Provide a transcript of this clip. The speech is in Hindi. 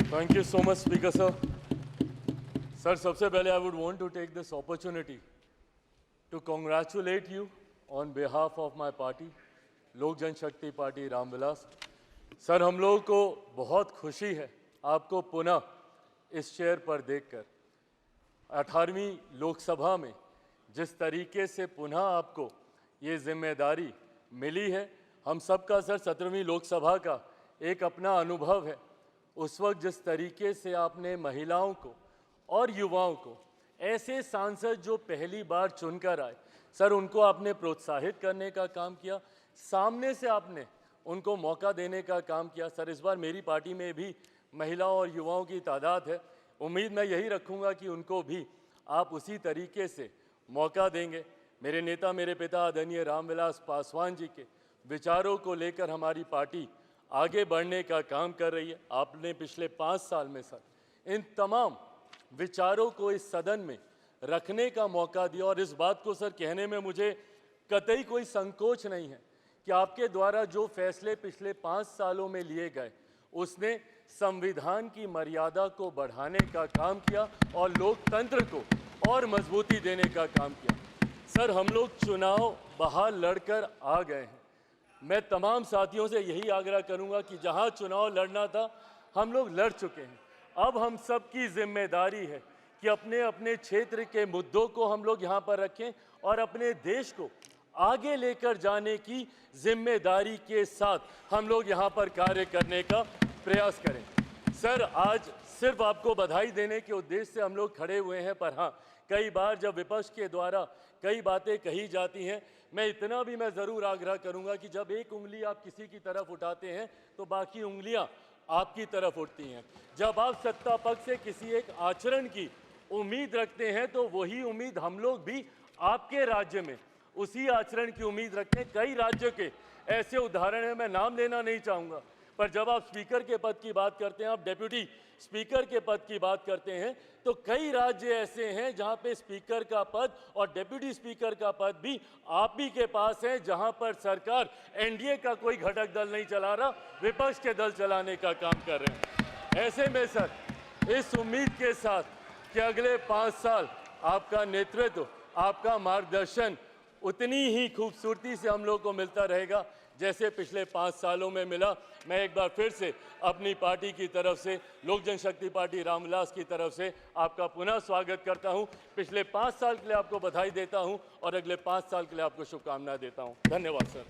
Thank you so much, Speaker sir. Sir, सबसे पहले I would want to take this opportunity to congratulate you on behalf of my party, लोक जनशक्ति पार्टी रामविलास। सर, हम लोगों को बहुत खुशी है आपको पुनः इस चेयर पर देखकर। 18वीं लोकसभा में जिस तरीके से पुनः आपको ये जिम्मेदारी मिली है, हम सबका सर 17वीं लोकसभा का एक अपना अनुभव है। उस वक्त जिस तरीके से आपने महिलाओं को और युवाओं को, ऐसे सांसद जो पहली बार चुनकर आए, सर उनको आपने प्रोत्साहित करने का काम किया, सामने से आपने उनको मौका देने का काम किया। सर, इस बार मेरी पार्टी में भी महिलाओं और युवाओं की तादाद है। उम्मीद मैं यही रखूंगा कि उनको भी आप उसी तरीके से मौका देंगे। मेरे नेता, मेरे पिता आदरणीय रामविलास पासवान जी के विचारों को लेकर हमारी पार्टी आगे बढ़ने का काम कर रही है। आपने पिछले 5 साल में सर इन तमाम विचारों को इस सदन में रखने का मौका दिया और इस बात को सर कहने में मुझे कतई कोई संकोच नहीं है कि आपके द्वारा जो फैसले पिछले 5 सालों में लिए गए, उसने संविधान की मर्यादा को बढ़ाने का काम किया और लोकतंत्र को और मजबूती देने का काम किया। सर, हम लोग चुनाव बाहर लड़कर आ गए हैं। मैं तमाम साथियों से यही आग्रह करूंगा कि जहां चुनाव लड़ना था, हम लोग लड़ चुके हैं। अब हम सब की जिम्मेदारी है कि अपने अपने क्षेत्र के मुद्दों को हम लोग यहाँ पर रखें और अपने देश को आगे लेकर जाने की जिम्मेदारी के साथ हम लोग यहाँ पर कार्य करने का प्रयास करें। सर, आज सिर्फ आपको बधाई देने के उद्देश्य से हम लोग खड़े हुए हैं, पर हाँ, कई बार जब विपक्ष के द्वारा कई बातें कही जाती हैं, मैं इतना भी मैं ज़रूर आग्रह करूंगा कि जब एक उंगली आप किसी की तरफ उठाते हैं तो बाकी उंगलियां आपकी तरफ उठती हैं। जब आप सत्ता पक्ष से किसी एक आचरण की उम्मीद रखते हैं तो वही उम्मीद हम लोग भी आपके राज्य में उसी आचरण की उम्मीद रखते हैं। कई राज्यों के ऐसे उदाहरण हैं, मैं नाम लेना नहीं चाहूँगा, पर जब आप स्पीकर के पद की बात करते हैं, आप डेप्यूटी स्पीकर के पद की बात करते हैं, तो कई राज्य ऐसे हैं जहां पे स्पीकर का पद और डेप्यूटी स्पीकर का पद भी आप ही के पास है, जहां पर सरकार एनडीए का कोई घटक दल नहीं चला रहा, विपक्ष के दल चलाने का काम कर रहे हैं। ऐसे में सर, इस उम्मीद के साथ कि अगले 5 साल आपका नेतृत्व, आपका मार्गदर्शन उतनी ही खूबसूरती से हम लोग को मिलता रहेगा जैसे पिछले 5 सालों में मिला। मैं एक बार फिर से अपनी पार्टी की तरफ से, लोक जनशक्ति पार्टी रामविलास की तरफ से आपका पुनः स्वागत करता हूं। पिछले 5 साल के लिए आपको बधाई देता हूं और अगले 5 साल के लिए आपको शुभकामनाएं देता हूं। धन्यवाद सर।